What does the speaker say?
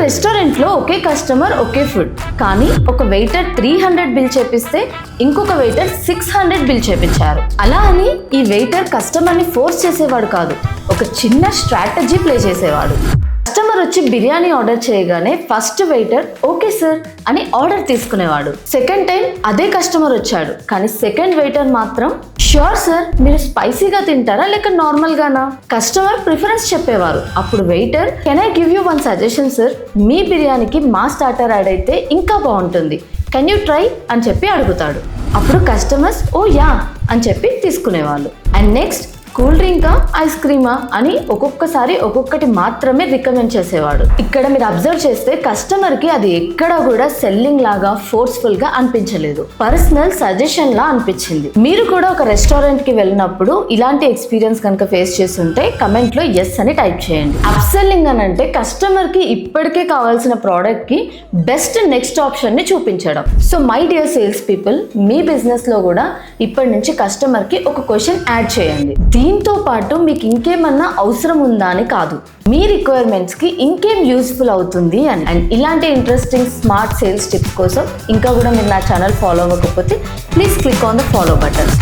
రెస్టారెంట్లో ఒకే కస్టమర్ ఒకే ఫుడ్, కానీ ఒక వెయిటర్ 300 బిల్ చేపిస్తే ఇంకొక వెయిటర్ 600 బిల్ చేపించారు. అలా అని ఈ వెయిటర్ కస్టమర్ని ఫోర్స్ చేసేవాడు కాదు, ఒక చిన్న స్ట్రాటజీ ప్లే చేసేవాడు. కస్టమర్ వచ్చి బిర్యానీ ఆర్డర్ చేయగానే ఫస్ట్ వెయిటర్ ఓకే సార్ అని ఆర్డర్ తీసుకునేవాడు. సెకండ్ టైం అదే కస్టమర్ వచ్చాడు, కానీ సెకండ్ వెయిటర్ మాత్రం ష్యూర్ సార్, మీరు స్పైసీగా తింటారా లేక నార్మల్ గానా? కస్టమర్ ప్రిఫరెన్స్ చెప్పేవారు. అప్పుడు waiter can I give you one suggestion sir, మీ బిర్యానీకి మా స్టార్టర్ యాడ్ అయితే ఇంకా బాగుంటుంది, కెన్ యూ ట్రై అని చెప్పి అడుగుతాడు. అప్పుడు కస్టమర్స్ ఓ యా అని చెప్పి తీసుకునేవాళ్ళు. అండ్ నెక్స్ట్ కూల్ డ్రింకా ఐస్ క్రీమా అని ఒక్కొక్కసారి ఒక్కొక్కటి మాత్రమే రికమెండ్ చేసేవాడు. ఇక్కడ మీరు అబ్జర్వ్ చేస్తే కస్టమర్ కి అది ఎక్కడా కూడా సెల్లింగ్ లాగా ఫోర్స్ఫుల్ గా అనిపించలేదు, పర్సనల్ సజెషన్ లా అనిపించింది. మీరు కూడా ఒక రెస్టారెంట్ కి వెళ్ళినప్పుడు ఇలాంటి ఎక్స్పీరియన్స్ కనుక ఫేస్ చేస్తుంటే కమెంట్ లో ఎస్ అని టైప్ చేయండి. అప్సెల్లింగ్ అని అంటే కస్టమర్ కి ఇప్పటికే కావాల్సిన ప్రోడక్ట్ కి బెస్ట్ నెక్స్ట్ ఆప్షన్ ని చూపించడం. So my dear sales people, me business లో కూడా ఇప్పటి నుంచి కస్టమర్ కి ఒక క్వశ్చన్ యాడ్ చేయండి. దీంతో పాటు మీకు ఇంకేమన్నా అవసరం ఉందా అని కాదు, మీ రిక్వైర్మెంట్స్ కి ఇంకేం యూస్ఫుల్ అవుతుంది అని. అండ్ ఇలాంటి ఇంట్రెస్టింగ్ స్మార్ట్ సేల్స్ టిప్స్ కోసం ఇంకా కూడా మీరు నా ఛానల్ ఫాలో అవ్వకపోతే please click on the follow button.